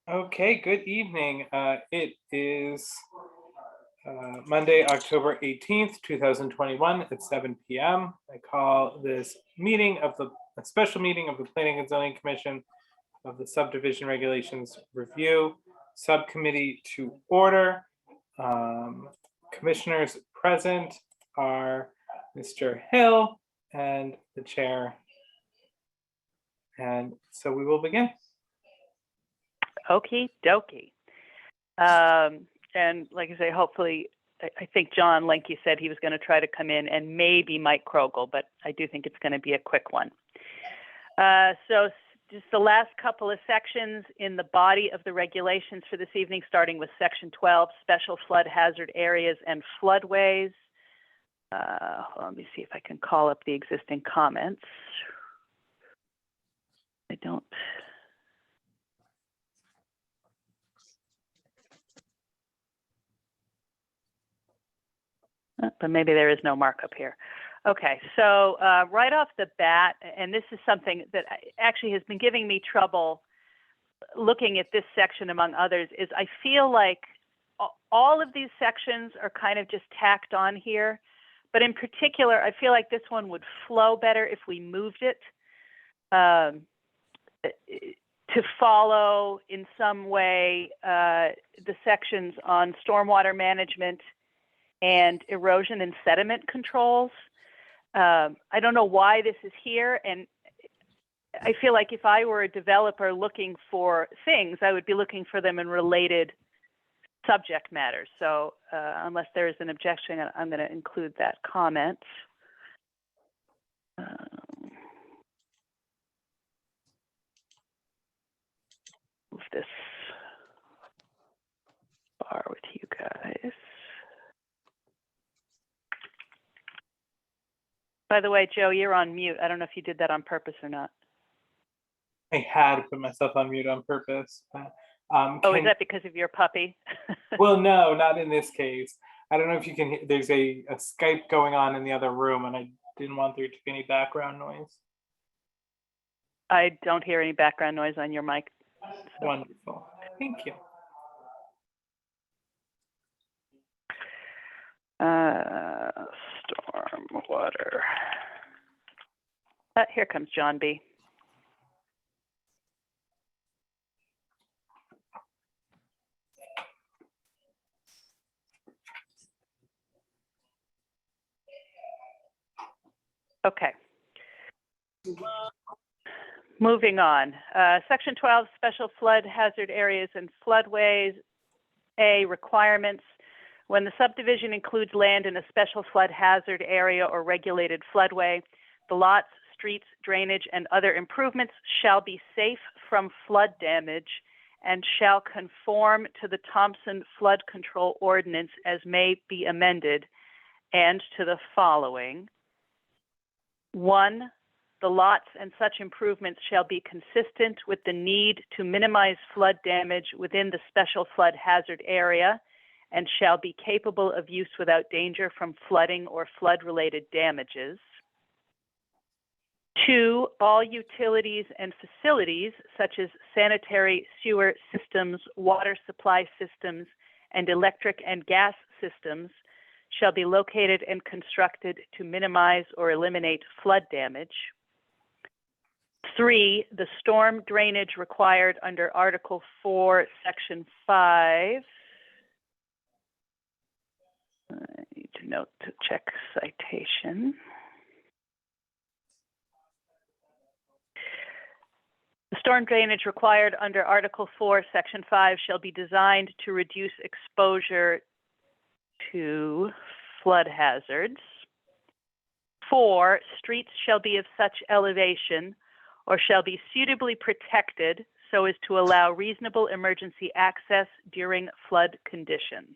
Okay, good evening. It is Monday, October 18th, 2021 at 7 p.m. I call this meeting of a special meeting of the Planning and Zoning Commission of the Subdivision Regulations Review Subcommittee to order. Commissioners present are Mr. Hill and the chair. And so we will begin. Okie dokie. And like I say, hopefully, I think John, like you said, he was going to try to come in, and maybe Mike Krogel, but I do think it's going to be a quick one. So just the last couple of sections in the body of the regulations for this evening, starting with section 12, special flood hazard areas and floodways. Let me see if I can call up the existing comments. I don't. But maybe there is no markup here. Okay, so right off the bat, and this is something that actually has been giving me trouble looking at this section among others, is I feel like all of these sections are kind of just tacked on here. But in particular, I feel like this one would flow better if we moved it to follow in some way the sections on stormwater management and erosion and sediment controls. I don't know why this is here, and I feel like if I were a developer looking for things, I would be looking for them in related subject matters. So unless there is an objection, I'm going to include that comment. Move this bar with you guys. By the way, Joe, you're on mute. I don't know if you did that on purpose or not. I had put myself on mute on purpose. But, is that because of your puppy? Well, no, not in this case. I don't know if you can hear, there's a Skype going on in the other room, and I didn't want there to be any background noise. I don't hear any background noise on your mic. So. Wonderful. Thank you. Stormwater. Here comes John B. Okay. Moving on. Section 12, special flood hazard areas and floodways. A, requirements. When the subdivision includes land in a special flood hazard area or regulated floodway, the lots, streets, drainage, and other improvements shall be safe from flood damage and shall conform to the Thompson Flood Control Ordinance as may be amended, and to the following. 1, the lots and such improvements shall be consistent with the need to minimize flood damage within the special flood hazard area and shall be capable of use without danger from flooding or flood-related damages. 2, all utilities and facilities such as sanitary sewer systems, water supply systems, and electric and gas systems shall be located and constructed to minimize or eliminate flood damage. 3, the storm drainage required under Article 4, Section 5. I need to note to check citation. The storm drainage required under Article 4, Section 5 shall be designed to reduce exposure to flood hazards. 4, streets shall be of such elevation or shall be suitably protected so as to allow reasonable emergency access during flood conditions.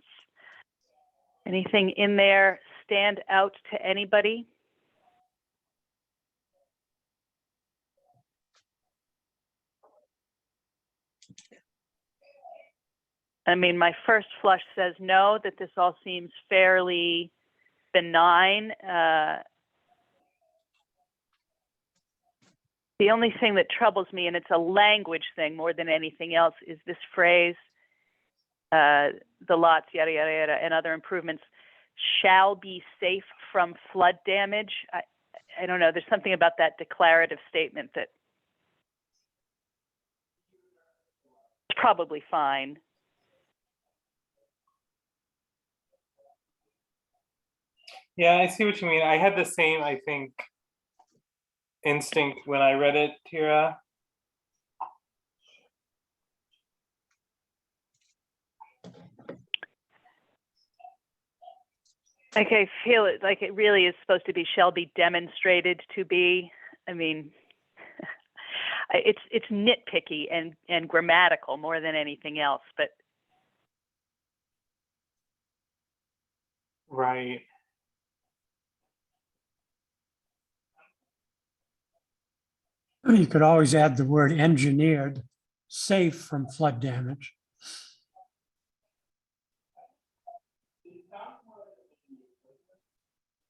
Anything in there stand out to anybody? I mean, my first flush says no, that this all seems fairly benign. The only thing that troubles me, and it's a language thing more than anything else, is this phrase, the lots, yada, yada, yada, and other improvements shall be safe from flood damage. I don't know, there's something about that declarative statement that is probably fine. Yeah, I see what you mean. I had the same, I think, instinct when I read it, Tira. Like I feel it, like it really is supposed to be shall be demonstrated to be. I mean, it's nitpicky and grammatical more than anything else, but. Right. You could always add the word engineered, safe from flood damage.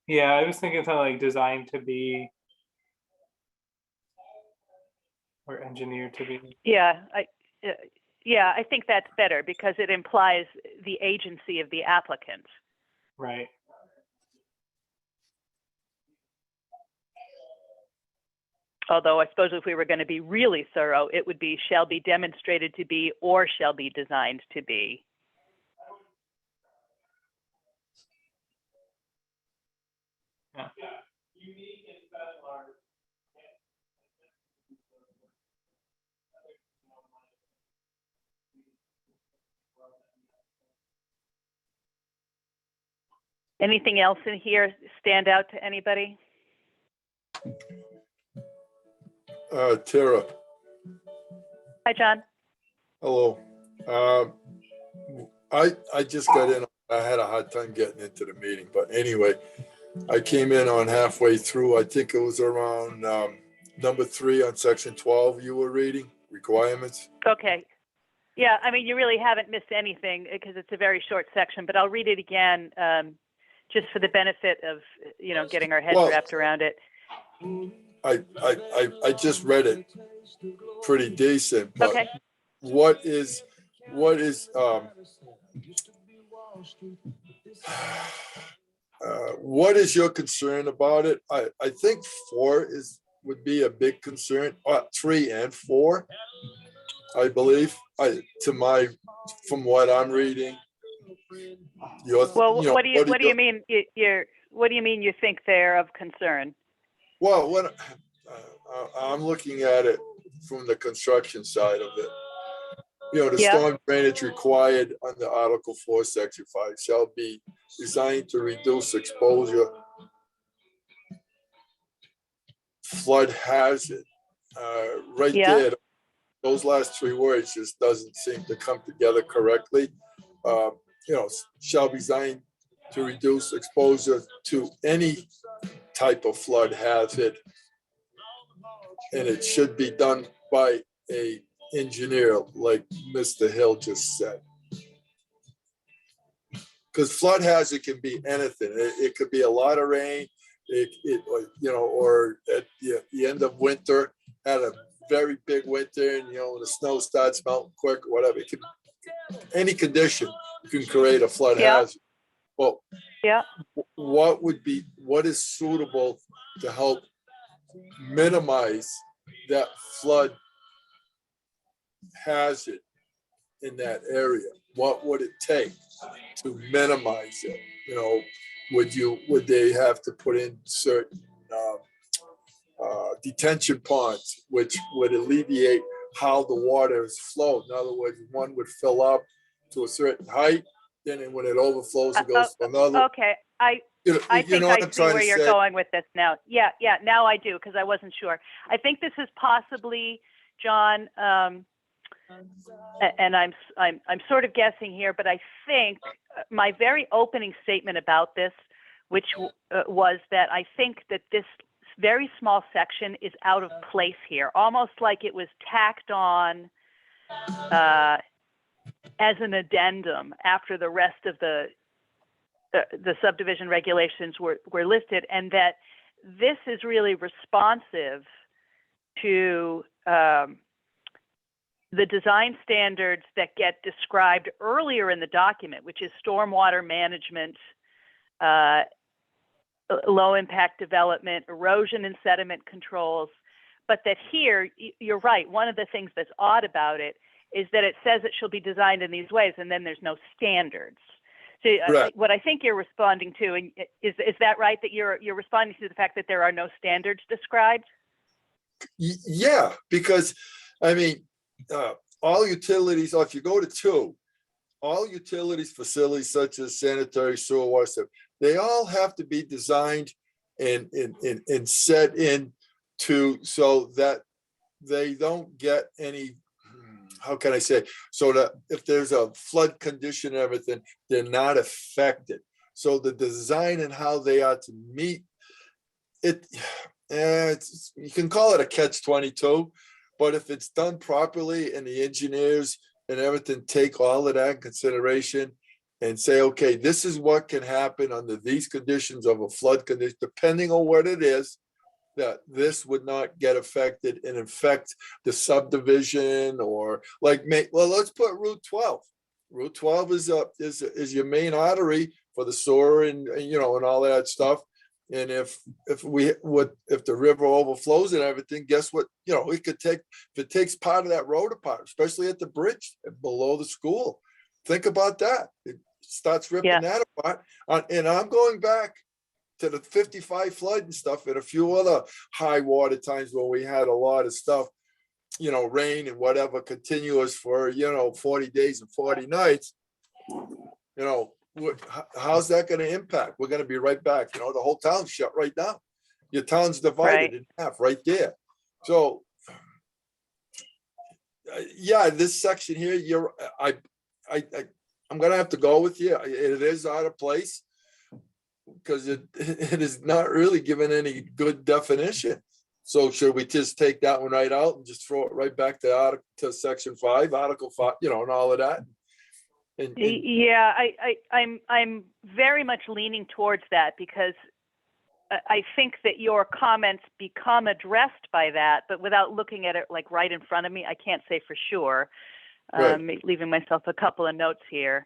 Yeah, I was thinking something like designed to be or engineered to be. Yeah, I think that's better because it implies the agency of the applicant. Right. Although I suppose if we were going to be really thorough, it would be shall be demonstrated to be or shall be designed to be. Yeah. Anything else in here stand out to anybody? Tara, Hi, John. hello. I just got in. I had a hard time getting into the meeting, but anyway, I came in on halfway through. I think it was around number 3 on section 12 you were reading, requirements. Okay. Yeah, I mean, you really haven't missed anything because it's a very short section, but I'll read it again just for the benefit of, getting our heads wrapped around it. I just read it pretty decent, but Okay. what is what is your concern about it? I think 4 would be a big concern. 3 and 4, I believe. From what I'm reading. Well, what do you mean? What do you mean you think they're of concern? Well, what I'm looking at it from the construction side of it. The storm drainage required under Article 4, Section 5 shall be designed to reduce exposure, flood hazard. There, those last 3 words just doesn't seem to come together correctly. Shall be designed to reduce exposure to any type of flood hazard. And it should be done by an engineer, like Mr. Hill just said. Because flood hazard can be anything. It could be a lot of rain, or at the end of winter, had a very big winter, and the snow starts melting quick or whatever. It could, any condition can create a flood hazard. Well, what is suitable to help minimize that flood hazard in that area? What would it take to minimize it? Would they have to put in certain detention ponds, which would alleviate how the water is flowed? In other words, one would fill up to a certain height, then when it overflows, it goes to another. Okay, I think I see where you're going with this now. Yeah, now I do, because I wasn't sure. I think this is possibly, John, and I'm sort of guessing here, but I think my very opening statement about this, which was that I think that this very small section is out of place here, almost like it was tacked on as an addendum after the rest of the subdivision regulations were listed, and that this is really responsive to the design standards that get described earlier in the document, which is stormwater management, low impact development, erosion and sediment controls. But that here, you're right, one of the things that's odd about it is that it says it shall be designed in these ways, and then there's no standards. So Right. what I think you're responding to, and is that right, that you're responding to the fact that there are no standards described? Yeah, because, I mean, all utilities, or if you go to 2, all utilities facilities such as sanitary sewer water, stuff, they all have to be designed and set in to, so that they don't get any, how can I say, so that if there's a flood condition and everything, they're not affected. So the design and how they are to meet it, you can call it a catch-22, but if it's done properly and the engineers and everything take all of that in consideration and say, okay, this is what can happen under these conditions of a flood condition, depending on what it is, that this would not get affected and affect the subdivision, or like, well, let's put Route 12. Route 12 is your main artery for the sewer and all that stuff. And if the river overflows and everything, guess what? It could take, if it takes part of that road apart, especially at the bridge below the school. Think about that. It starts ripping that apart. And I'm going back to the 55 flood and stuff, and a few other high water times when we had a lot of stuff, rain and whatever continuous for 40 days and 40 nights. How's that going to impact? We're going to be right back. The whole town's shut right down. Your town's divided in half right there. So, yeah, this section here, I'm going to have to go with you. It is out of place because it is not really given any good definition. So should we just take that one right out and just throw it right back to section 5, Article 5, and all of that? Yeah, I'm very much leaning towards that, because I think that your comments become addressed by that, but without looking at it like right in front of me, I can't say for sure. Right. Leaving myself a couple of notes here.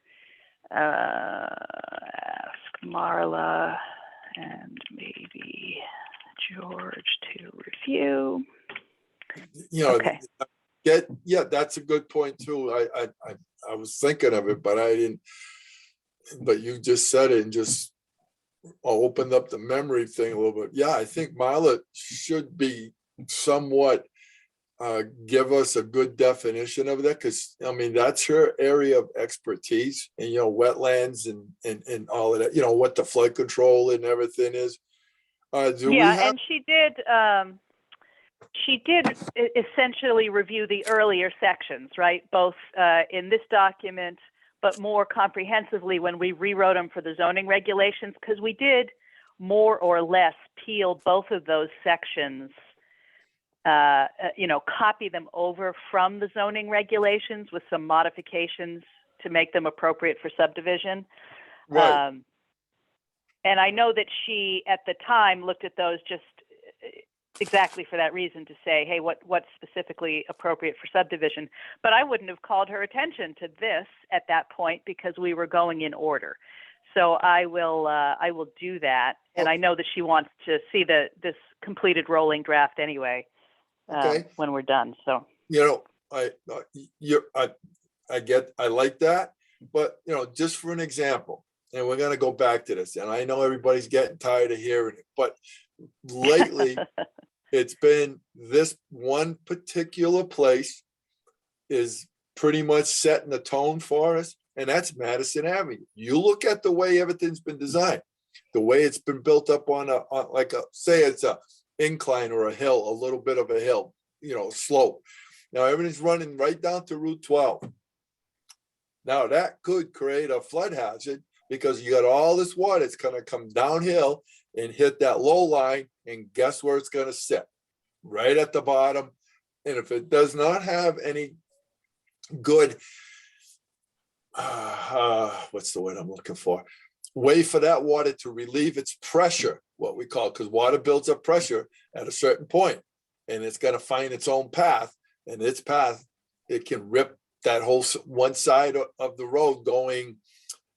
Ask Marla and maybe George to review. Okay. Yeah, that's a good point too. I was thinking of it, but I didn't. But you just said it and just opened up the memory thing a little bit. Yeah, I think Marla should be somewhat give us a good definition of that, because I mean that's her area of expertise, and wetlands and all of that. What the flood control and everything is. And she did essentially review the earlier sections, right? Both in this document, but more comprehensively when we rewrote them for the zoning regulations, because we did more or less peel both of those sections, copy them over from the zoning regulations with some modifications to make them appropriate for subdivision. Right. And I know that she, at the time, looked at those just exactly for that reason, to say, hey, what's specifically appropriate for subdivision? But I wouldn't have called her attention to this at that point because we were going in order. So I will do that. And I know that she wants to see this completed rolling draft anyway, when we're done. So, I like that, but just for an example, and we're going to go back to this, and I know everybody's getting tired of hearing it, but lately it's been this one particular place is pretty much setting the tone for us, and that's Madison Avenue. You look at the way everything's been designed, the way it's been built up on say it's a incline or a hill, a little bit of a hill, slope. Now everything's running right down to Route 12. Now that could create a flood hazard, because you got all this water. It's going to come downhill and hit that low line, and guess where it's going to sit? Right at the bottom. And if it does not have any good, what's the word I'm looking for? Way for that water to relieve its pressure, what we call, because water builds up pressure at a certain point. and it's gonna find its own path, and its path, it can rip that whole one side of the road going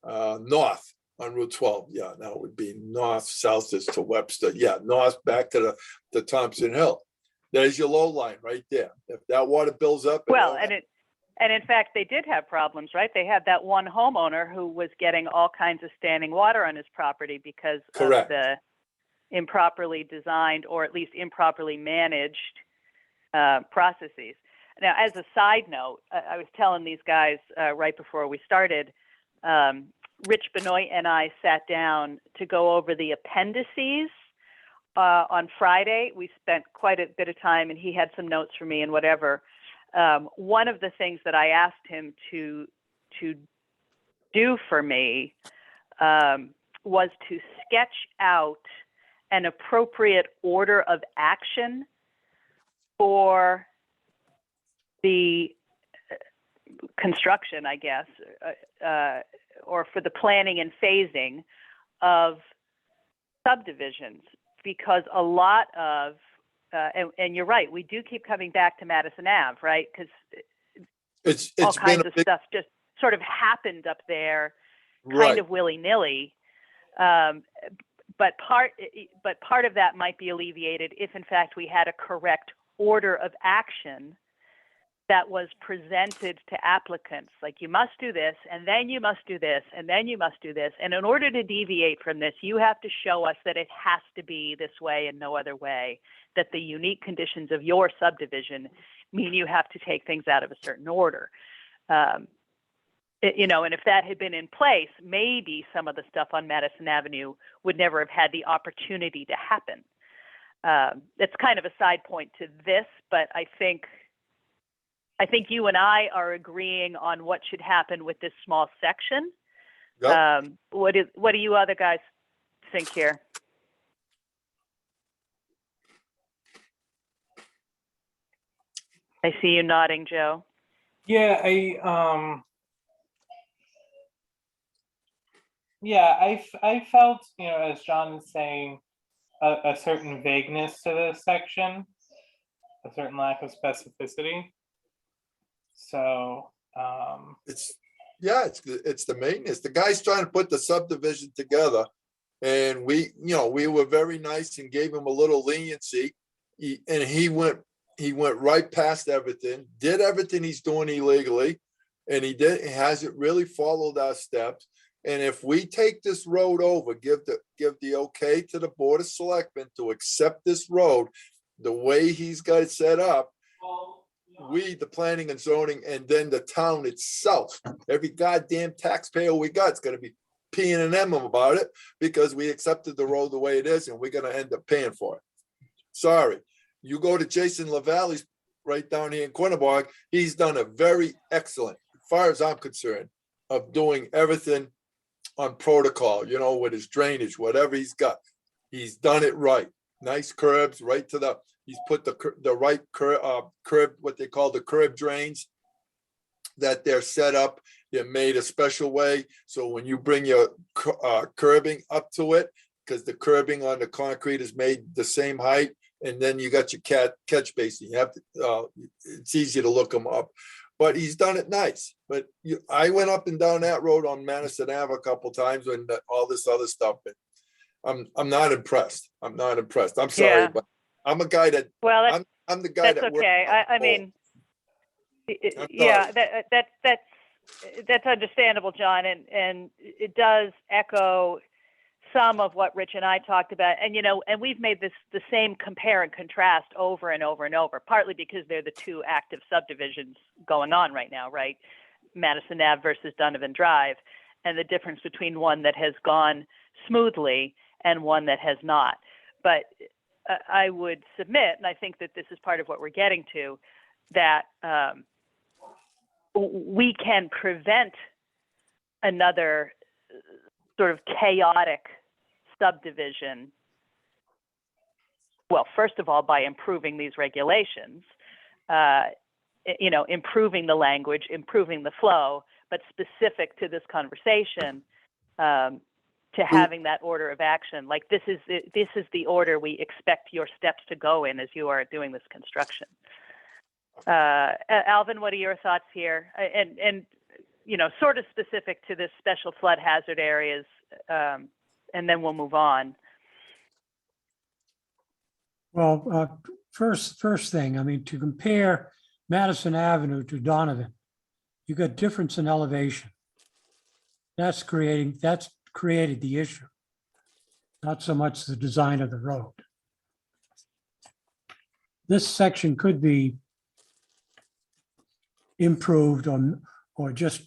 north on Route 12. Yeah, now it would be north, south is to Webster. Yeah, north back to the Thompson Hill. There's your low line right there. If that water builds up. Well, and in fact, they did have problems, right? They had that one homeowner who was getting all kinds of standing water on his property because Correct. of the improperly designed, or at least improperly managed processes. Now, as a side note, I was telling these guys right before we started, Rich Benoit and I sat down to go over the appendices on Friday. We spent quite a bit of time, and he had some notes for me and whatever. One of the things that I asked him to do for me was to sketch out an appropriate order of action for the construction, I guess, or for the planning and phasing of subdivisions, because a lot of, and you're right, we do keep coming back to Madison Ave, right? Because it's all been kinds a of big, stuff just sort of happened up there, kind right. of willy-nilly. But part of that might be alleviated if, in fact, we had a correct order of action that was presented to applicants. Like, you must do this, and then you must do this, and then you must do this. And in order to deviate from this, you have to show us that it has to be this way and no other way, that the unique conditions of your subdivision mean you have to take things out of a certain order. You know, and if that had been in place, maybe some of the stuff on Madison Avenue would never have had the opportunity to happen. It's kind of a side point to this, but I think you and I are agreeing on what should happen with this small section. Yep. What do you other guys think here? I see you nodding, Joe. Yeah, I felt, you know, as John is saying, a certain vagueness to this section, a certain lack of specificity. So, It's the maintenance. The guy's trying to put the subdivision together, and we were very nice and gave him a little leniency. He went right past everything, did everything he's doing illegally, and he hasn't really followed our steps. And if we take this road over, give the okay to the Board of Selectmen to accept this road the way he's got it set up, we, the planning and zoning, and then the town itself, every goddamn taxpayer we got is going to be peeing and emming about it because we accepted the road the way it is, and we're going to end up paying for it. Sorry. You go to Jason LaValle's right down here in Quinnebog, he's done a very excellent, as far as I'm concerned, of doing everything on protocol, you know, with his drainage, whatever he's got. He's done it right. Nice curbs right to the, he's put the right curb, what they call the curb drains, that they're set up. They're made a special way. So when you bring your curbing up to it, because the curbing on the concrete is made the same height, and then you got your catch basin. You have to, it's easy to look them up. But he's done it nice. But I went up and down that road on Madison Ave a couple times when all this other stuff. I'm not impressed. I'm not impressed. I'm sorry, but I'm a guy that. Well, I'm the guy that's that. Okay. I mean, yeah, that's understandable, John, and it does echo some of what Rich and I talked about. And, you know, and we've made the same compare and contrast over and over and over, partly because they're the two active subdivisions going on right now, right? Madison Ave versus Donovan Drive, and the difference between one that has gone smoothly and one that has not. But I would submit, and I think that this is part of what we're getting to, that we can prevent another sort of chaotic subdivision. Well, first of all, by improving these regulations, you know, improving the language, improving the flow, but specific to this conversation, to having that order of action. Like this is the order we expect your steps to go in as you are doing this construction. Alvin, what are your thoughts here? And sort of specific to this special flood hazard areas, and then we'll move on. Well, first thing, I mean, to compare Madison Avenue to Donovan, you got difference in elevation. That's created the issue, not so much the design of the road. This section could be improved or just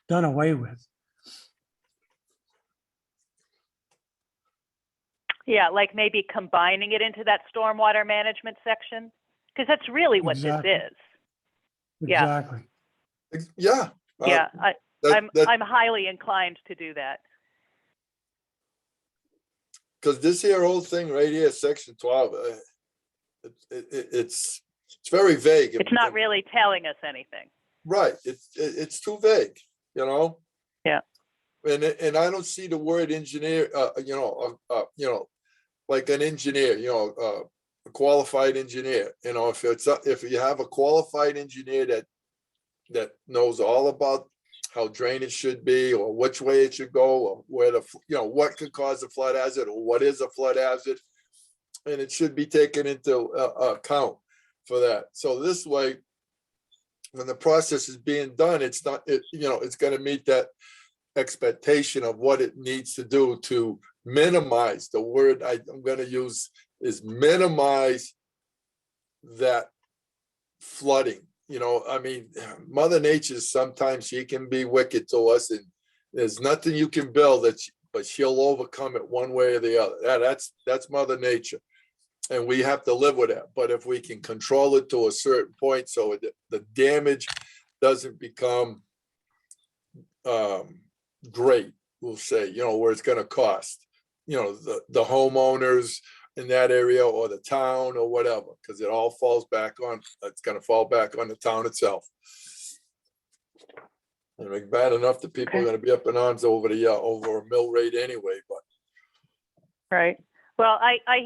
done away with. Yeah, like maybe combining it into that stormwater management section, because that's really what Exactly. this is. Yeah. Exactly. Yeah. Yeah, that- I'm highly inclined to do that. Because this here whole thing right here, section 12, it's very vague. It's not really telling us anything. Right. It's too vague, Yeah. And I don't see the word engineer, like an engineer, a qualified engineer. If you have a qualified engineer that knows all about how drainage should be, or which way it should go, or where what could cause a flood hazard, or what is a flood hazard, and it should be taken into account for that. So this way, when the process is being done, it's going to meet that expectation of what it needs to do to minimize. The word I'm going to use is minimize that flooding. I mean, Mother Nature, sometimes she can be wicked to us, and there's nothing you can build but she'll overcome it one way or the other. That's Mother Nature, and we have to live with that. But if we can control it to a certain point, so the damage doesn't become great, we'll say, where it's going to cost, the homeowners in that area, or the town, or whatever, because it all falls back on, it's going to fall back on the town itself. And it's bad enough that people are going to be up in arms over a mill rate anyway, but. Right. Well, I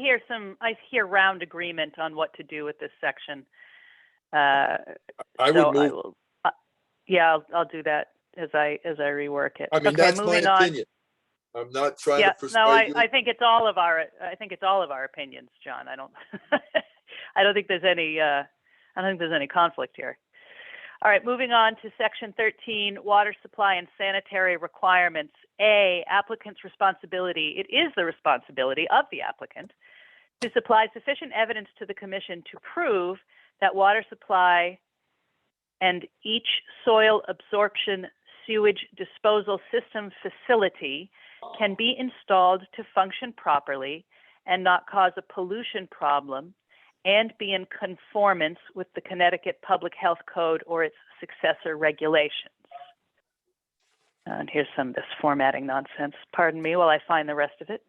hear round agreement on what to do with this section. I would move. I'll do that as I rework it. I mean, that's my opinion. I'm not trying to persuade you. I think it's all of our opinions, John. I don't think there's any conflict here. All right, moving on to section 13, water supply and sanitary requirements. A, applicant's responsibility. It is the responsibility of the applicant to supply sufficient evidence to the commission to prove that water supply and each soil absorption sewage disposal system facility can be installed to function properly and not cause a pollution problem, and be in conformance with the Connecticut Public Health Code or its successor regulations. And here's some of this formatting nonsense. Pardon me while I find the rest of it.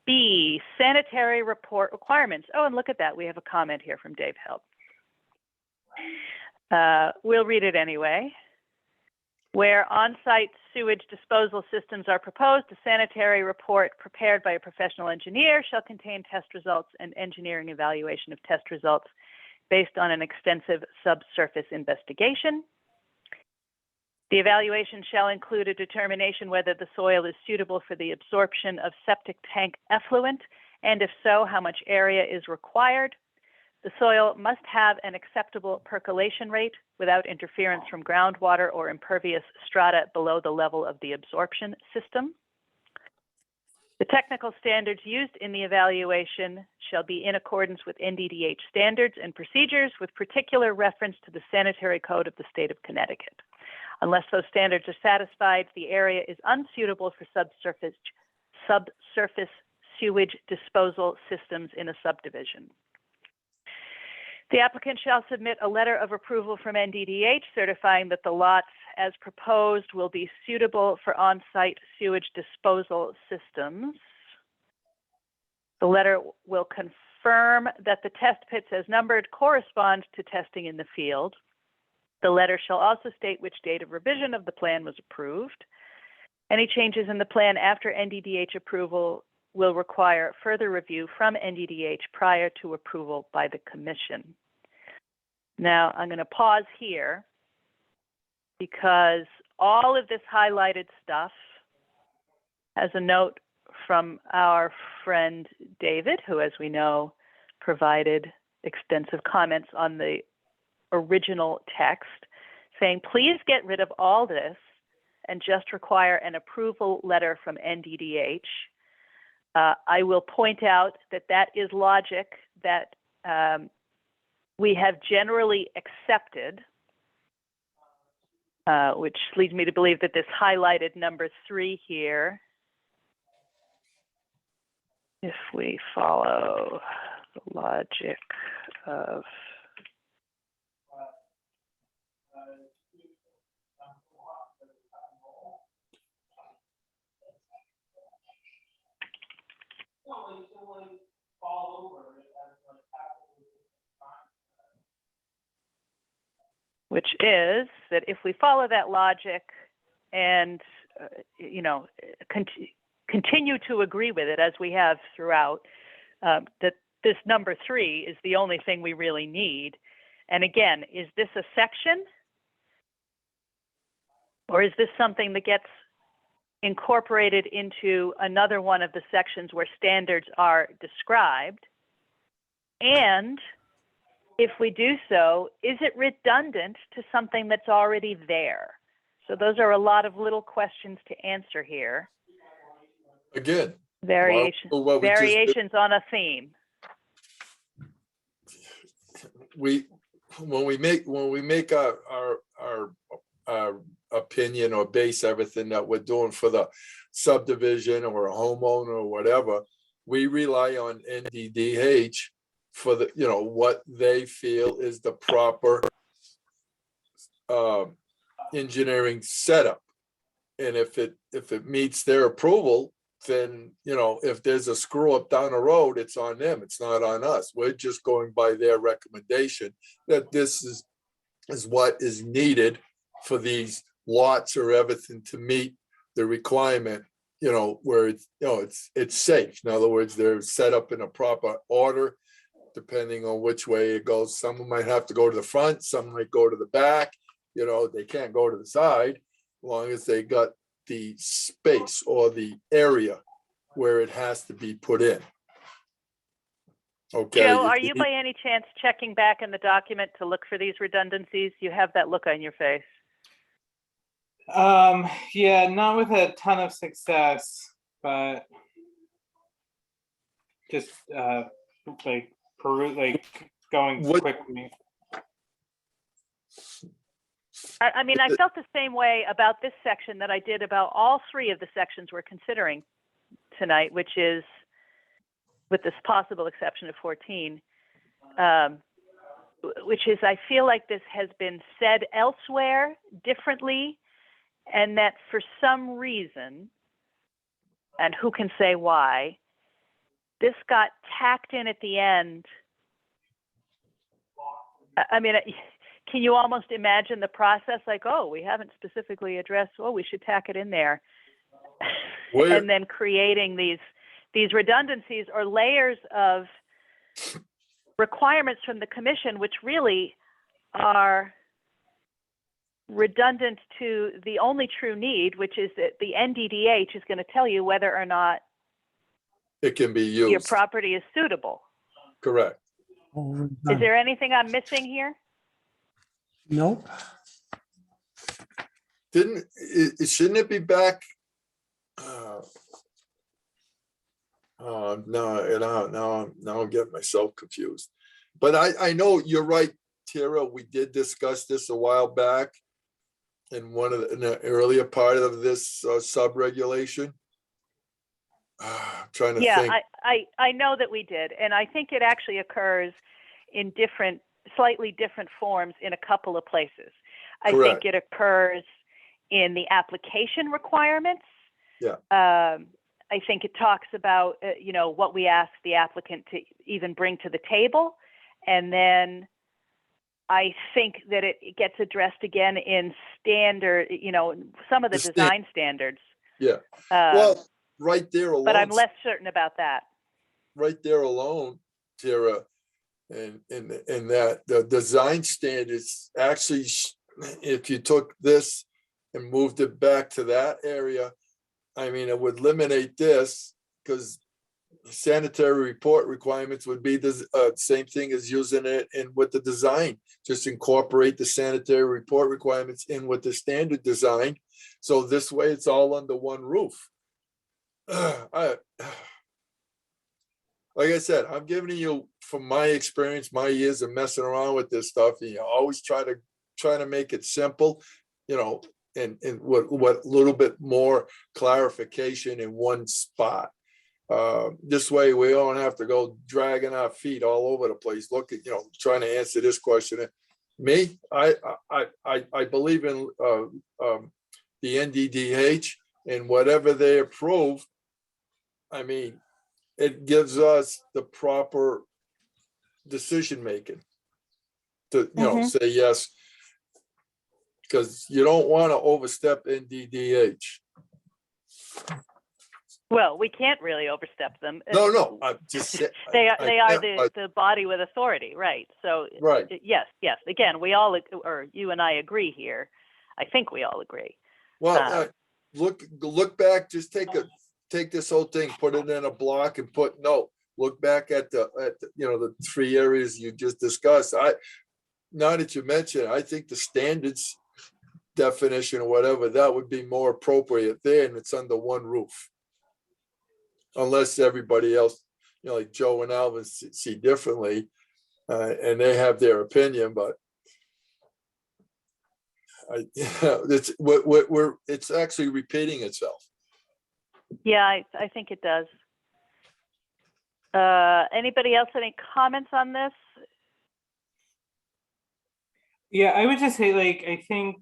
B, sanitary report requirements. Oh, and look at that. We have a comment here from Dave Help. We'll read it anyway. Where on-site sewage disposal systems are proposed, a sanitary report prepared by a professional engineer shall contain test results and engineering evaluation of test results based on an extensive subsurface investigation. The evaluation shall include a determination whether the soil is suitable for the absorption of septic tank effluent, and if so, how much area is required. The soil must have an acceptable percolation rate without interference from groundwater or impervious strata below the level of the absorption system. The technical standards used in the evaluation shall be in accordance with NDDH standards and procedures, with particular reference to the sanitary code of the state of Connecticut. Unless those standards are satisfied, the area is unsuitable for subsurface sewage disposal systems in a subdivision. The applicant shall submit a letter of approval from NDDH certifying that the lots as proposed will be suitable for on-site sewage disposal systems. The letter will confirm that the test pits as numbered correspond to testing in the field. The letter shall also state which date of revision of the plan was approved. Any changes in the plan after NDDH approval will require further review from NDDH prior to approval by the commission. Now, I'm going to pause here because all of this highlighted stuff has a note from our friend David, who, as we know, provided extensive comments on the original text, saying, please get rid of all this and just require an approval letter from NDDH. I will point out that that is logic that we have generally accepted, which leads me to believe that this highlighted number 3 here, if we follow the logic of which is that if we follow that logic and, continue to agree with it as we have throughout, that this number 3 is the only thing we really need. And again, is this a section? Or is this something that gets incorporated into another one of the sections where standards are described? And if we do so, is it redundant to something that's already there? So those are a lot of little questions to answer here. Again, Variations on a theme. When we make our opinion or base everything that we're doing for the subdivision or a homeowner or whatever, we rely on NDDH for the, what they feel is the proper engineering setup. And if it meets their approval, then, if there's a screw up down the road, it's on them. It's not on us. We're just going by their recommendation that this is what is needed for these lots or everything to meet the requirement, where it's safe. In other words, they're set up in a proper order, depending on which way it goes. Some might have to go to the front, some might go to the back, they can't go to the side, as long as they got the space or the area where it has to be put in. Okay. Joe, are you by any chance checking back in the document to look for these redundancies? You have that look on your face. Yeah, not with a ton of success, but just going quickly. I felt the same way about this section that I did about all 3 of the sections we're considering tonight, which is, with this possible exception of 14, which is, I feel like this has been said elsewhere differently, and that for some reason, and who can say why, this got tacked in at the end. Can you almost imagine the process? Like, oh, we haven't specifically addressed, we should tack it in there. And then creating these redundancies or layers of requirements from the commission, which really are redundant to the only true need, which is that the NDDH is going to tell you whether or not it can be used. Your property is suitable. Correct. Is there anything I'm missing here? Nope. Shouldn't it be back? Now I'm getting myself confused. But I know you're right, Tara. We did discuss this a while back in in the earlier part of this sub-regulation. I'm trying to think. I know that we did, and I think it actually occurs in slightly different forms in a couple of places. I Correct. think it occurs in the application requirements. Yeah. I think it talks about, what we ask the applicant to even bring to the table. And then I think that it gets addressed again in standard, some of the design standards Yeah. Um, Well, right there but I'm alone, less certain about that. right there alone, Tara, and that the design standards actually, if you took this and moved it back to that area, I mean, it would eliminate this because sanitary report requirements would be the same thing as using it in with the design. Just incorporate the sanitary report requirements in with the standard design. So this way it's all under one roof. I, like I said, I'm giving you from my experience, my years of messing around with this stuff. And you always try to make it simple, you know, and what little bit more clarification in one spot. This way we don't have to go dragging our feet all over the place, looking, you know, trying to answer this question. Me, I believe in the NDDH and whatever they approve. I mean, it gives us the proper decision making to, you know, say yes, because you don't want to overstep NDDH. Well, we can't really overstep them. No, I'm just saying. They are the body with authority, right? So, right. Yes. Again, we all, or you and I agree here. I think we all agree. Well, look back. Just take this whole thing, put it in a block, and look back at the you know, the three areas you just discussed. Now that you mention it, I think the standards definition or whatever, that would be more appropriate there, and it's under one roof. Unless everybody else, you know, like Joe and Alvin see differently, and they have their opinion, but it's actually repeating itself. Yeah, I think it does. Anybody else, any comments on this? Yeah, I would just say, like, I think,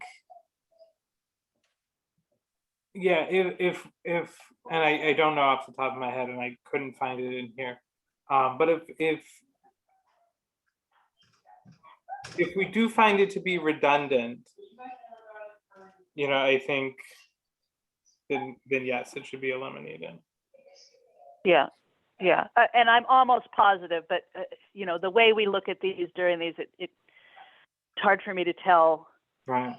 yeah, if and I don't know off the top of my head, and I couldn't find it in here, but if we do find it to be redundant, you know, I think then yes, it should be eliminated. Yeah. And I'm almost positive, but you know, the way we look at these during these, it's hard for me to tell Right.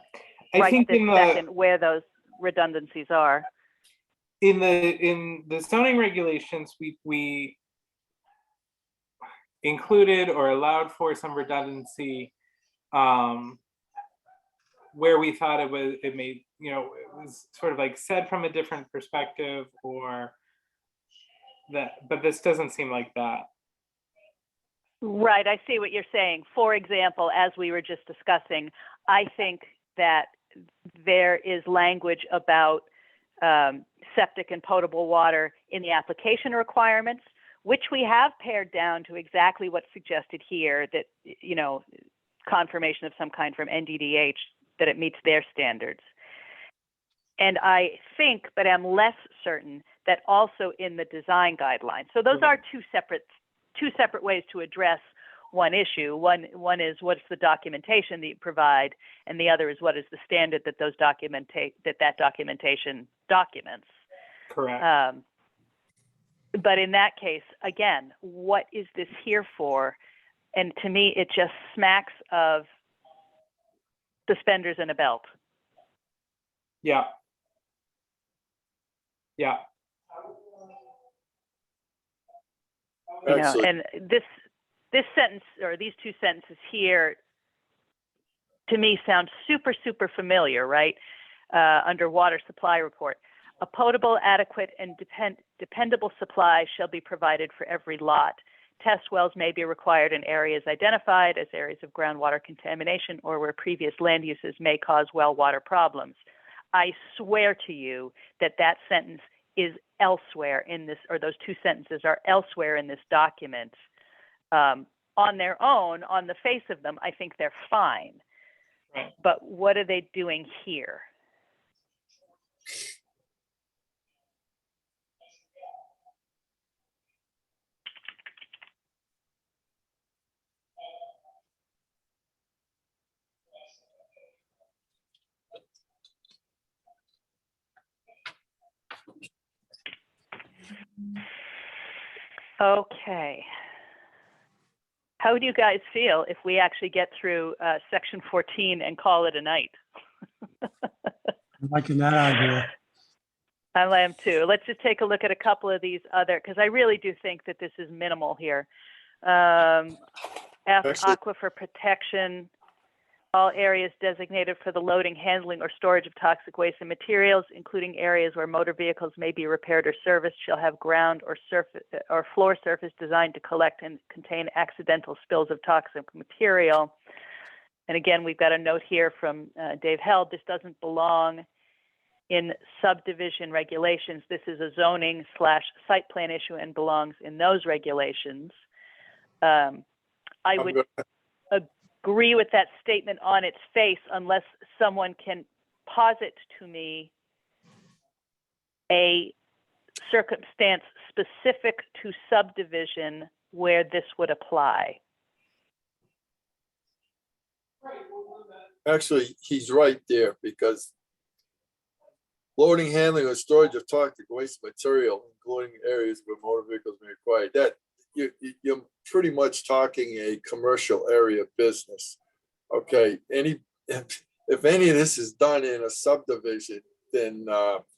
I think this second where those redundancies are. In the zoning regulations, we included or allowed for some redundancy where we thought it made, you know, it was sort of like said from a different perspective, or that, but this doesn't seem like that. Right, I see what you're saying. For example, as we were just discussing, I think that there is language about septic and potable water in the application requirements, which we have pared down to exactly what's suggested here, that, you know, confirmation of some kind from NDDH that it meets their standards. And I think, but I'm less certain, that also in the design guidelines. So those are two separate ways to address one issue. One is what's the documentation that you provide, and the other is what is the standard that that documentation documents. Correct. But in that case, again, what is this here for? And to me, it just smacks of suspenders and a belt. Yeah. You know, and this sentence, or these two sentences here, to me sound super familiar, right? Under water supply report, a potable, adequate, and dependable supply shall be provided for every lot. Test wells may be required in areas identified as areas of groundwater contamination or where previous land uses may cause well water problems. I swear to you that that sentence is elsewhere in this, or those two sentences are elsewhere in this document. On their own, on the face of them, I think they're fine. Right. But what are they doing here? Okay. How do you guys feel if we actually get through section 14 and call it a night? I'm liking that idea. I am too. Let's just take a look at a couple of these other, because I really do think that this is minimal here. F, Actually- aquifer protection. All areas designated for the loading, handling, or storage of toxic waste and materials, including areas where motor vehicles may be repaired or serviced, shall have ground or surface or floor surface designed to collect and contain accidental spills of toxic material. And again, we've got a note here from Dave Held. This doesn't belong in subdivision regulations. This is a zoning/site plan issue and belongs in those regulations. I would agree with that statement on its face unless someone can posit to me a circumstance specific to subdivision where this would apply. Actually, he's right there because loading, handling, or storage of toxic waste material, including areas where motor vehicles may require that, you're pretty much talking a commercial area business. Okay, if any of this is done in a subdivision, then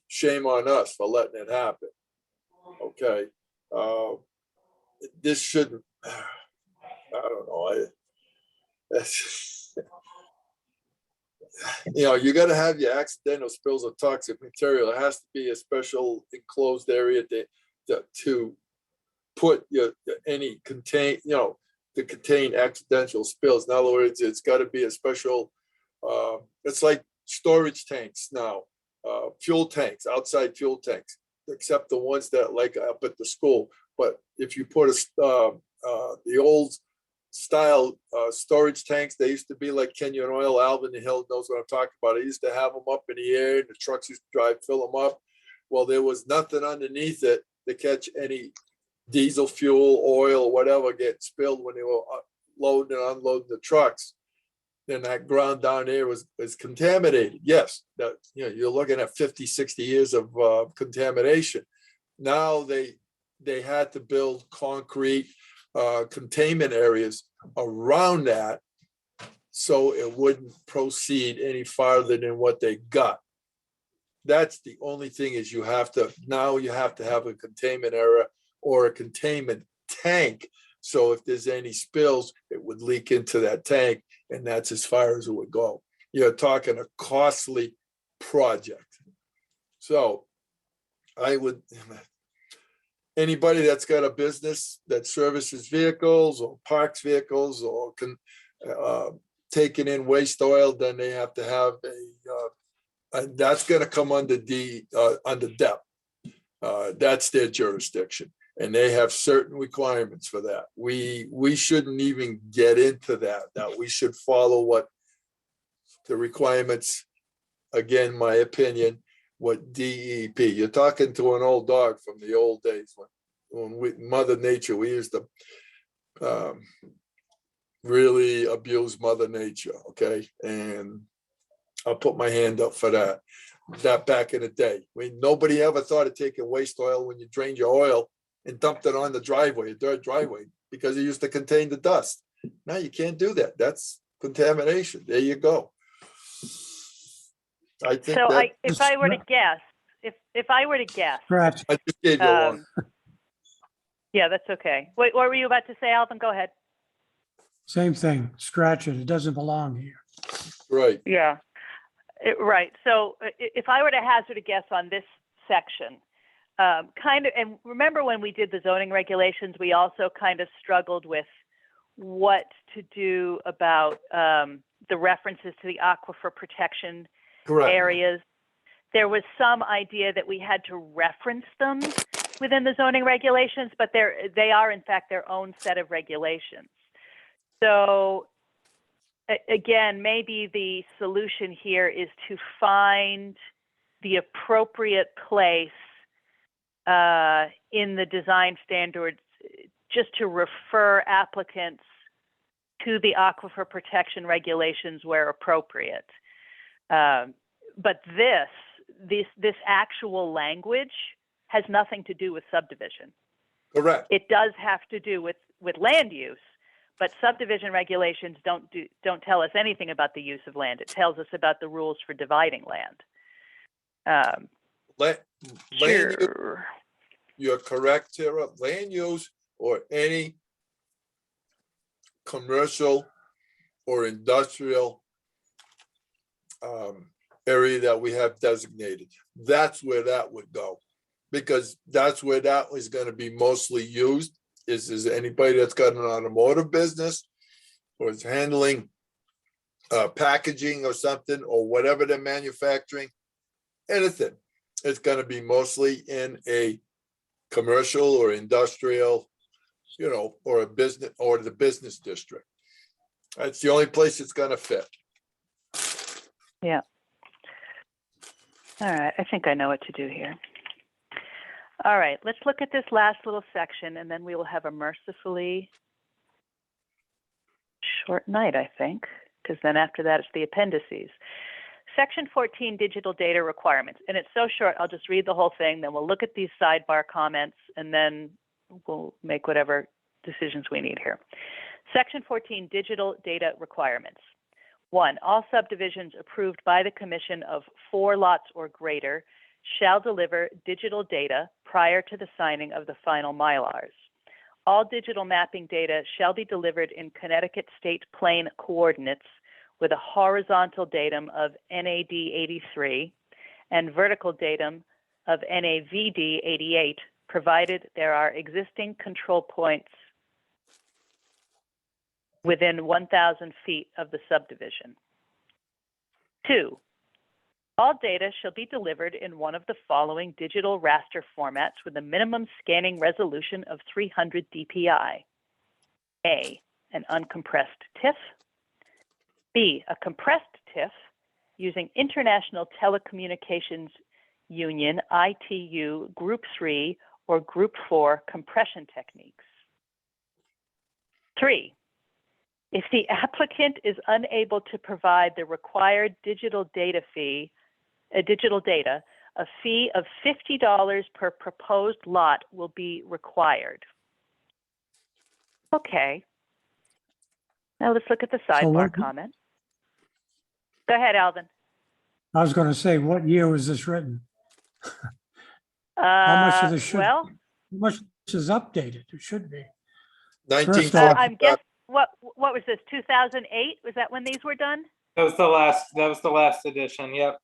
shame on us for letting it happen. Okay, this shouldn't. I don't know. You got to have your accidental spills of toxic material. It has to be a special enclosed area to put any contain, to contain accidental spills. In other words, it's got to be a special, it's like storage tanks now, fuel tanks, outside fuel tanks, except the ones that like up at the school. But if you put the old style storage tanks, they used to be like Kenyon Oil. Alvin Hill knows what I'm talking about. I used to have them up in the air and the trucks used to drive, fill them up. Well, there was nothing underneath it to catch any diesel fuel, oil, whatever get spilled when they were loading and unloading the trucks. Then that ground down there was contaminated. Yes, you're looking at 50, 60 years of contamination. Now they had to build concrete containment areas around that so it wouldn't proceed any farther than what they got. That's the only thing is you have to have a containment area or a containment tank. So if there's any spills, it would leak into that tank, and that's as far as it would go. You're talking a costly project. So anybody that's got a business that services vehicles or parks vehicles or taking in waste oil, then they have to have and that's going to come under under DEP. That's their jurisdiction. And they have certain requirements for that. We shouldn't even get into that. We should follow what the requirements, again, my opinion, what DEP. You're talking to an old dog from the old days when Mother Nature, we used to really abuse Mother Nature, okay? And I'll put my hand up for that. That back in the day. Nobody ever thought of taking waste oil when you drained your oil and dumped it on the driveway, a dirt driveway, because it used to contain the dust. Now you can't do that. That's contamination. There you go. I think So that if I were to guess, Scratch. I just gave you one. Yeah, that's okay. Wait, what were you about to say, Alvin? Go ahead. Same thing. Scratch it. It doesn't belong here. Right. Yeah, right. So if I were to hazard a guess on this section, and remember when we did the zoning regulations, we also kind of struggled with what to do about the references to the aquifer protection Correct. areas. There was some idea that we had to reference them within the zoning regulations, but they are in fact their own set of regulations. So again, maybe the solution here is to find the appropriate place in the design standards just to refer applicants to the aquifer protection regulations where appropriate. But this actual language has nothing to do with subdivision. Correct. It does have to do with land use, but subdivision regulations don't tell us anything about the use of land. It tells us about the rules for dividing land. Land use, Sure. you're correct, Tara. Land use or any commercial or industrial area that we have designated. That's where that would go, because that's where that was going to be mostly used. Is anybody that's got an automotive business or is handling packaging or something or whatever they're manufacturing, anything. It's going to be mostly in a commercial or industrial, or a business or the business district. That's the only place it's going to fit. Yeah. All right. I think I know what to do here. All right. Let's look at this last little section, and then we will have a mercifully short night, I think, because then after that it's the appendices. Section 14, digital data requirements. And it's so short, I'll just read the whole thing, then we'll look at these sidebar comments, and then we'll make whatever decisions we need here. Section 14, digital data requirements. 1, all subdivisions approved by the commission of 4 lots or greater shall deliver digital data prior to the signing of the final Mylars. All digital mapping data shall be delivered in Connecticut state plane coordinates with a horizontal datum of NAD 83 and vertical datum of NAVD 88, provided there are existing control points within 1,000 feet of the subdivision. 2, all data shall be delivered in one of the following digital raster formats with a minimum scanning resolution of 300 dpi. A, an uncompressed TIFF. B, a compressed TIFF using International Telecommunications Union, ITU, Group 3 or Group 4 compression techniques. 3, if the applicant is unable to provide the required digital data, a fee of $50 per proposed lot will be required. Okay. Now let's look at the sidebar comment. Go ahead, Alvin. I was going to say, what year was this written? How much of this should, well, how much is updated? It should be. 19. I'm guessing, what was this, 2008? Was that when these were done? That was the last edition. Yep.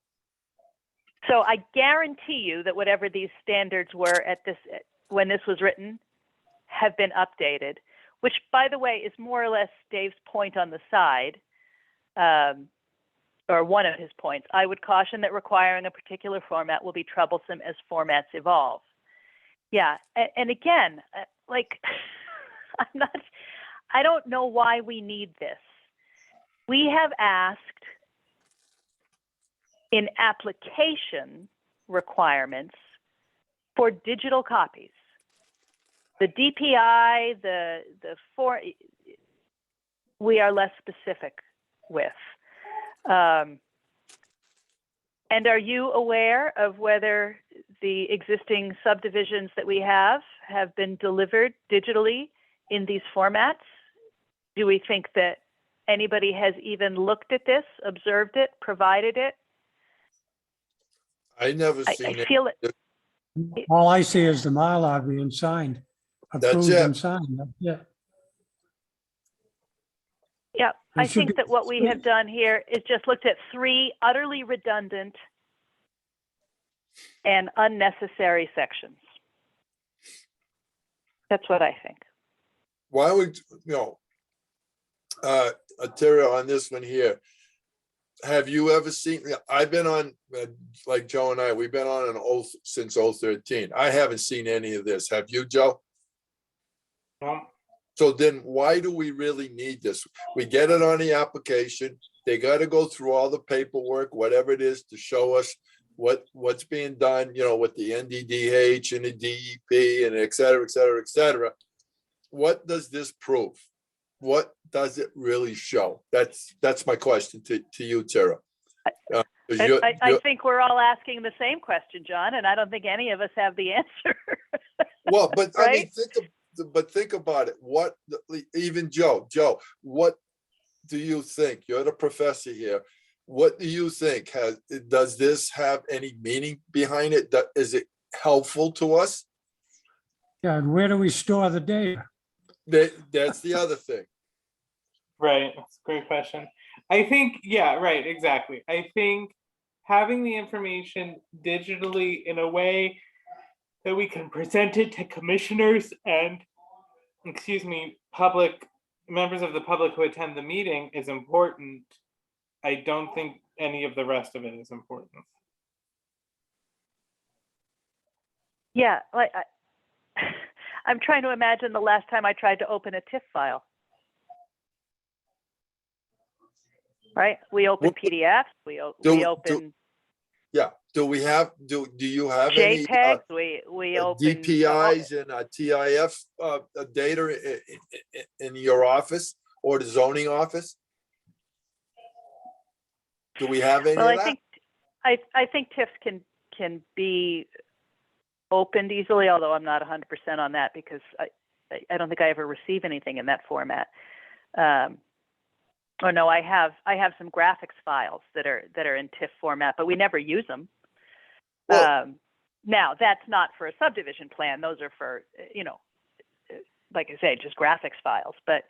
So I guarantee you that whatever these standards were at this, when this was written, have been updated, which, by the way, is more or less Dave's point on the side, or one of his points. I would caution that requiring a particular format will be troublesome as formats evolve. Yeah, and again, like, I don't know why we need this. We have asked in application requirements for digital copies. The DPI, we are less specific with. And are you aware of whether the existing subdivisions that we have been delivered digitally in these formats? Do we think that anybody has even looked at this, observed it, provided it? I never seen I it. feel it. All I see is the Mylar being signed, approved it. and signed. Yeah. Yeah, I should think be- that what we have done here is just looked at 3 utterly redundant and unnecessary sections. That's what I think. Why would, Terry, on this one here, have you ever seen, I've been on, like Joe and I, we've been on since 2013. I haven't seen any of this. Have you, Joe? No. So then why do we really need this? We get it on the application. They got to go through all the paperwork, whatever it is, to show us what's being done, with the NDDH and the DEP and et cetera, et cetera, et cetera. What does this prove? What does it really show? That's my question to you, Tara. I think we're all asking the same question, John, and I don't think any of us have the answer. Well, but I mean, Right? think about it. What, even Joe, what do you think? You're the professor here. What do you think? Does this have any meaning behind it? Is it helpful to us? Yeah, and where do we store the data? That's the other thing. Right, that's a great question. I think, yeah, right, exactly. I think having the information digitally in a way that we can present it to commissioners and, excuse me, public members of the public who attend the meeting is important. I don't think any of the rest of it is important. Yeah, like I'm trying to imagine the last time I tried to open a TIFF file. Right? We open PDFs. We open Yeah. Do you have any JPEGs. We open DPIs and TIF data in your office or the zoning office? Do we have any Well, of that? I think TIFs can be opened easily, although I'm not 100% on that because I don't think I ever receive anything in that format. Or no, I have some graphics files that are in TIFF format, but we never use them. Well, now that's not for a subdivision plan; those are for like I say, just graphics files. But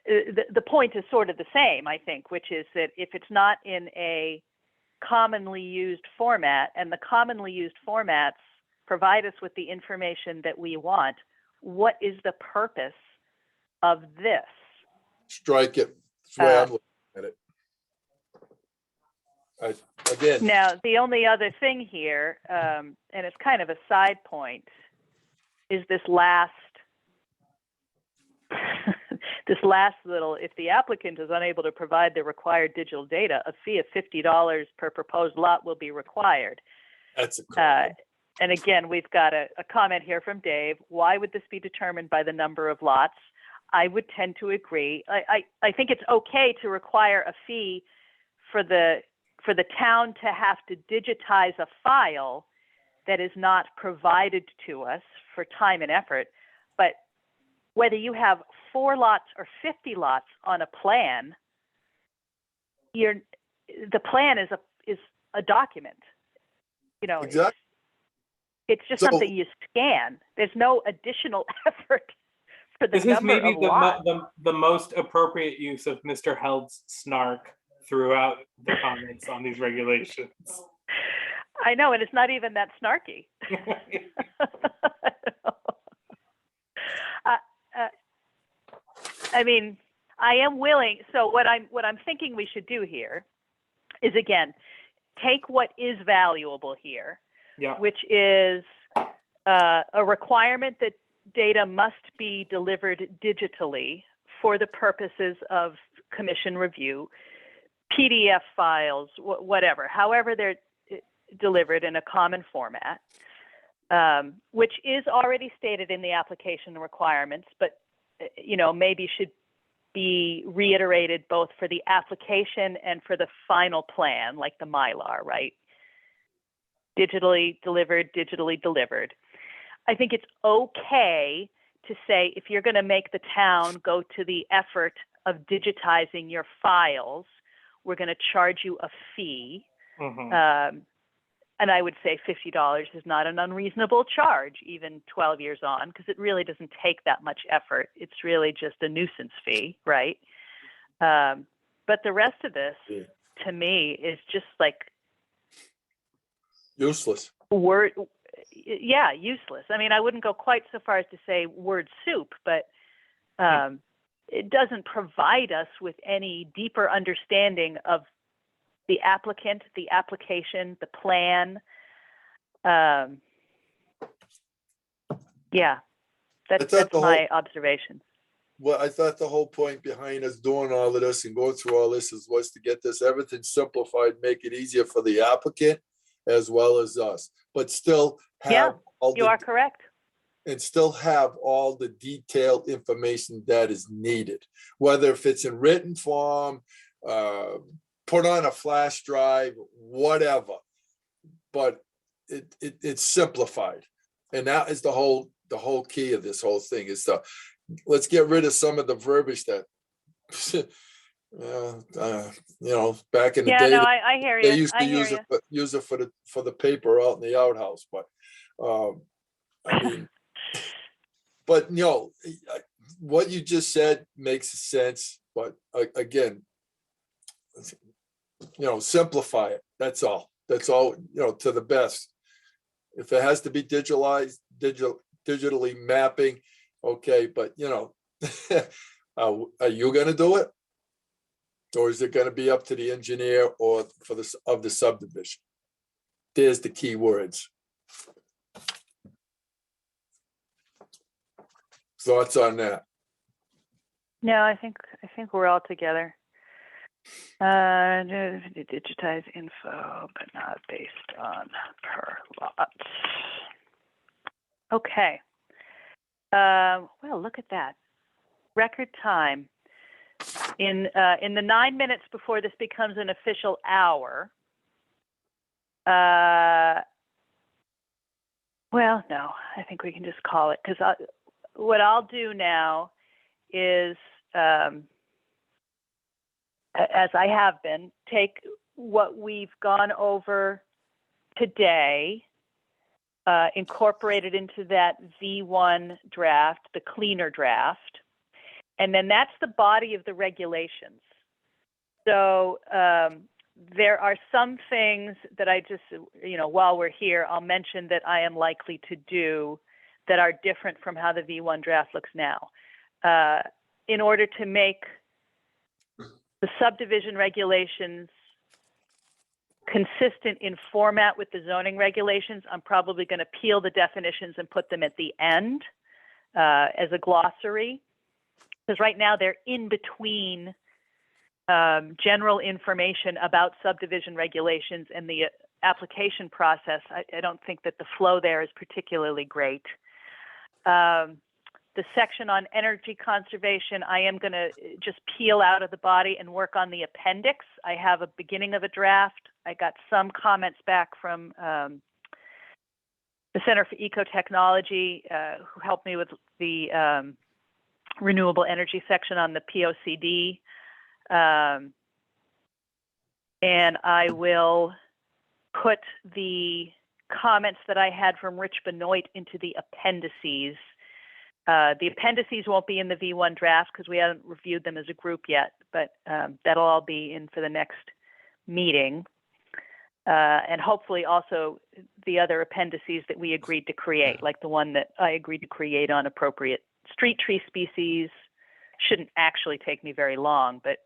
the point is sort of the same, I think, which is that if it's not in a commonly used format, and the commonly used formats provide us with the information that we want, what is the purpose of this? strike it. That's the way I'm looking at it. Again, Now, the only other thing here, and it's kind of a side point, is this last little, if the applicant is unable to provide the required digital data, a fee of $50 per proposed lot will be required. that's a And again, we've got a comment here from Dave. Why would this be determined by the number of lots? I would tend to agree. I think it's okay to require a fee for the town to have to digitize a file that is not provided to us for time and effort. But whether you have 4 lots or 50 lots on a plan, the plan is a document. exactly. It's just something you scan. There's no additional effort for the This is number maybe of lots. the most appropriate use of Mr. Held's snark throughout the comments on these regulations. I know, and it's not even that snarky. I mean, I am willing. So what I'm thinking we should do here is, again, take what is valuable here, Yeah. which is a requirement that data must be delivered digitally for the purposes of commission review, PDF files, whatever, however they're delivered in a common format, which is already stated in the application requirements, but maybe should be reiterated both for the application and for the final plan, like the Mylar, right? Digitally delivered. I think it's okay to say, if you're going to make the town go to the effort of digitizing your files, we're going to charge you a fee. Mm-hmm. And I would say $50 is not an unreasonable charge, even 12 years on, because it really doesn't take that much effort. It's really just a nuisance fee, right? But the rest of this, to me, is just like Useless. Useless. I mean, I wouldn't go quite so far as to say word soup, but it doesn't provide us with any deeper understanding of the applicant, the application, the plan. That's my observation. Well, I thought the whole point behind us doing all of this and going through all this was to get everything simplified, make it easier for the applicant as well as us, but still have you are correct. And still have all the detailed information that is needed, whether if it's in written form, put on a flash drive, whatever. But it's simplified. And that is the whole key of this whole thing is let's get rid of some of the verbiage that, back in the Yeah, day, no, I hear you. they used to I hear use it for the paper out in the outhouse. But I mean, but what you just said makes sense. But again, simplify it. That's all. That's all. To the best. If it has to be digitally mapping, okay. But are you going to do it, or is it going to be up to the engineer or of the subdivision? There's the key words. Thoughts on that? No, I think we're all together. Digitize info, but not based on per lot. Okay. Well, look at that. Record time. In the 9 minutes before this becomes an official hour. Well, no, I think we can just call it, because what I'll do now is, as I have been, take what we've gone over today, incorporate it into that V1 draft, the cleaner draft, and then that's the body of the regulations. So there are some things that I just, while we're here, I'll mention that I am likely to do that are different from how the V1 draft looks now. In order to make the subdivision regulations consistent in format with the zoning regulations, I'm probably going to peel the definitions and put them at the end as a glossary, because right now they're in between general information about subdivision regulations and the application process. I don't think that the flow there is particularly great. The section on energy conservation, I am going to just peel out of the body and work on the appendix. I have a beginning of a draft. I got some comments back from the Center for Ecotechnology, who helped me with the renewable energy section on the POCD. And I will put the comments that I had from Rich Benoit into the appendices. The appendices won't be in the V1 draft because we haven't reviewed them as a group yet, but that'll all be in for the next meeting. And hopefully also the other appendices that we agreed to create, like the one that I agreed to create on appropriate street tree species. Shouldn't actually take me very long, but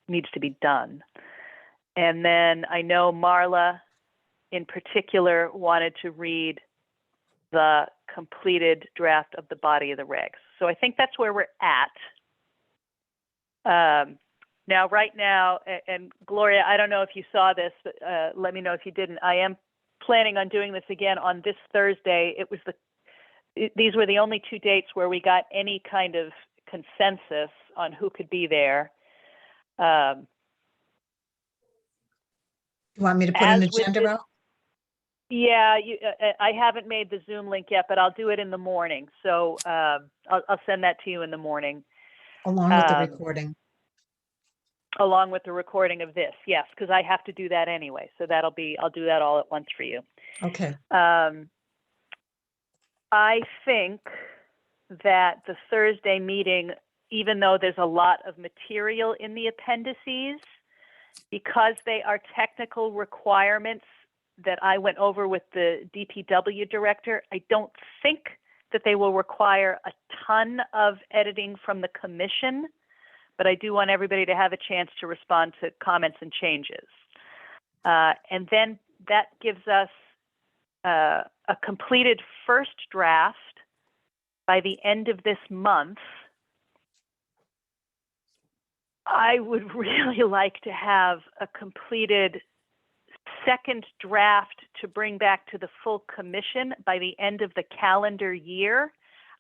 needs to be done. And then I know Marla in particular wanted to read the completed draft of the body of the regs. So I think that's where we're at. Now, right now, and Gloria, I don't know if you saw this, but let me know if you didn't. I am planning on doing this again on this Thursday. These were the only 2 dates where we got any kind of consensus on who could be there. You want me to put an agenda out? Yeah, I haven't made the Zoom link yet, but I'll do it in the morning. So I'll send that to you in the morning. Along with the recording. Along with the recording of this, yes, because I have to do that anyway. So I'll do that all at once for you. Okay. I think that the Thursday meeting, even though there's a lot of material in the appendices, because they are technical requirements that I went over with the DPW director, I don't think that they will require a ton of editing from the commission, but I do want everybody to have a chance to respond to comments and changes. And then that gives us a completed first draft by the end of this month. I would really like to have a completed second draft to bring back to the full commission by the end of the calendar year.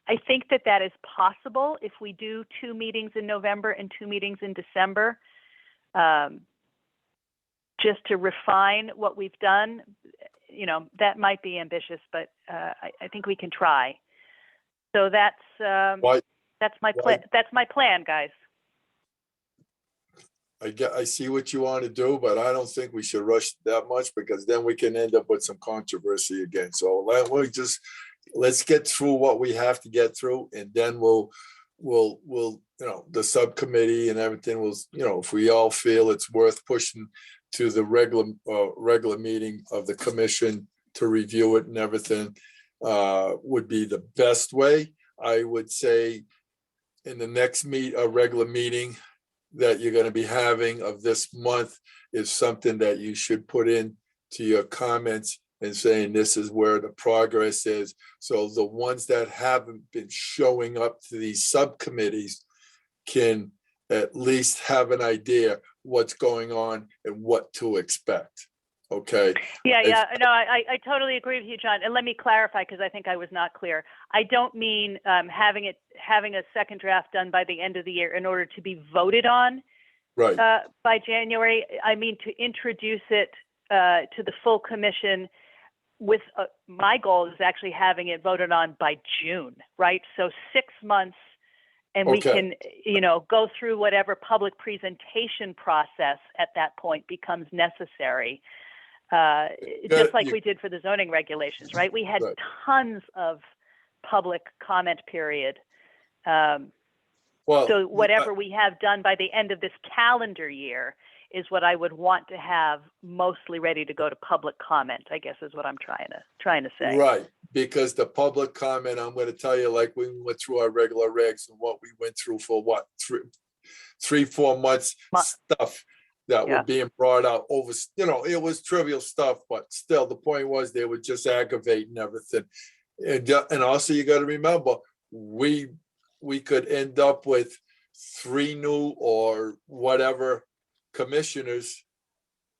I think that that is possible if we do 2 meetings in November and 2 meetings in December. just to refine what we've done, you know, that might be ambitious, but I think we can try. So that's Why, my why- plan. That's my plan, guys. I see what you want to do, but I don't think we should rush that much because then we can end up with some controversy again. So let's get through what we have to get through, and then we'll, you know, the subcommittee and everything will, you know, if we all feel it's worth pushing to the regular meeting of the commission to review it and everything, would be the best way. I would say in the next regular meeting that you're going to be having of this month is something that you should put in to your comments and saying this is where the progress is. So the ones that haven't been showing up to these subcommittees can at least have an idea what's going on and what to expect. Okay. Yeah, no, I totally agree with you, John. And let me clarify, because I think I was not clear. I don't mean having a second draft done by the end of the year in order to be voted on Right. by January. I mean to introduce it to the full commission with my goal is actually having it voted on by June, right? So 6 months, and we Okay. can, you know, go through whatever public presentation process at that point becomes necessary. Just like we did for the zoning regulations, right? We had Right. tons of public comment period. Well, So whatever we have done by the end of this calendar year is what I would want to have mostly ready to go to public comment, I guess is what I'm trying to say. right, because the public comment, I'm going to tell you, like we went through our regular regs and what we went through for what, 4 months stuff that were being brought out over, you know, it was trivial stuff, but still the point was they were just aggravating everything. And also you got to remember, we could end up with 3 new or whatever commissioners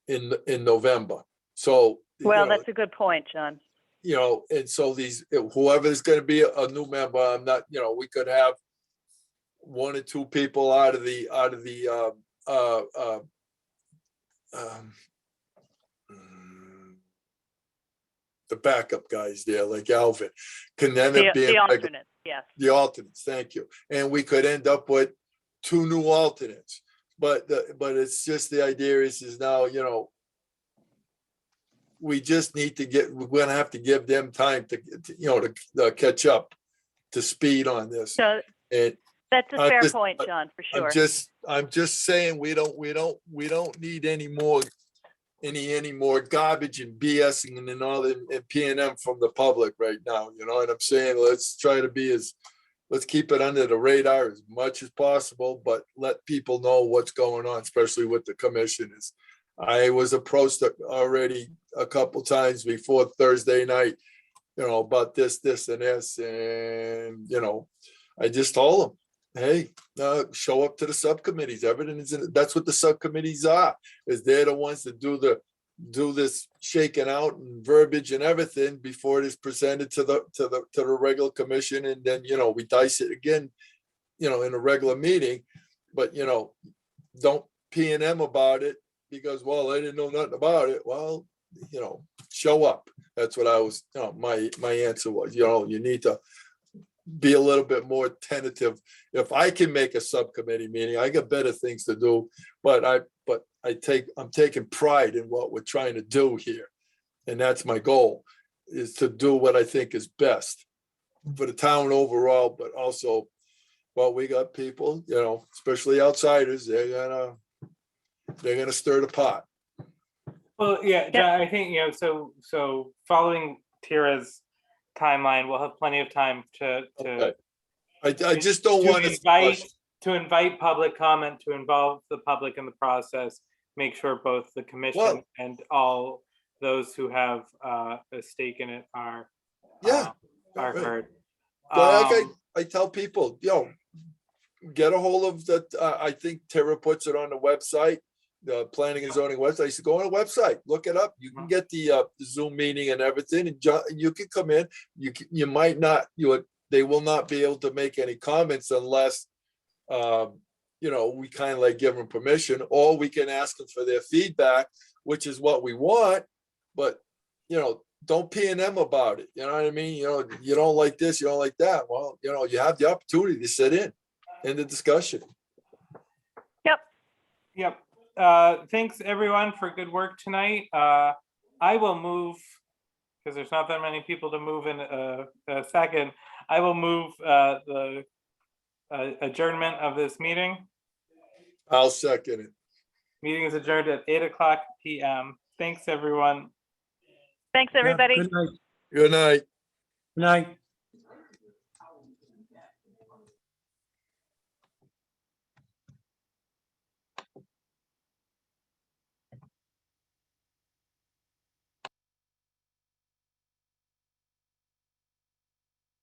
in November. So, Well, you know, that's a good point, John. you know, and so whoever is going to be a new member, I'm not, you know, we could have 1 or 2 people out of the the backup guys there, like Alvin, can then it be The alternate, yes. the alternates. Thank you. And we could end up with 2 new alternates. But it's just the idea is now, you know, we just need to we're going to have to give them time to you know, to catch up to speed on this. So And that's a fair point, John, for sure. I'm just saying we don't need any more garbage and BSing and all and P&M from the public right now. You know what I'm saying? Let's try to let's keep it under the radar as much as possible, but let people know what's going on, especially with the commissioners. I was approached already a couple times before Thursday night, you know, about this, and this, and, you know, I just told them, hey, show up to the subcommittees. Everything is that's what the subcommittees are, is they're the ones that do this shaking out and verbiage and everything before it is presented to the regular commission. And then, you know, we dice it again, you know, in a regular meeting, but, you know, don't P&M about it because, well, I didn't know nothing about it. Well, you know, show up. That's what I was, you know, my answer was, you know, you need to be a little bit more tentative. If I can make a subcommittee meeting, I got better things to do, but I'm taking pride in what we're trying to do here. And that's my goal, is to do what I think is best for the town overall, but also, well, we got people, you know, especially outsiders, they're gonna stir the pot. Well, yeah, John, I think, you know, so following Tira's timeline, we'll have plenty of time to Okay. I just don't want to invite public comment, to involve the public in the process, make sure both the commission and all those who have a stake in it are heard. Like I tell people, you know, get a hold of the, I think Tara puts it on the website, the planning and zoning website. I used to go on the website, look it up. You can get the Zoom meeting and everything, and you can come in. You might not, they will not be able to make any comments unless we kind of like give them permission, or we can ask them for their feedback, which is what we want. But, don't P and M about it. You know what I mean? You don't like this, you don't like that. Well, you have the opportunity to sit in the discussion. Yep. Thanks everyone for good work tonight. I will move, because there's not that many people to move in a second. I will move the adjournment of this meeting. I'll second it. Meeting is adjourned at 8:00 p.m. Thanks, everyone. Thanks, Yeah, everybody. Good night. Good night. Good night.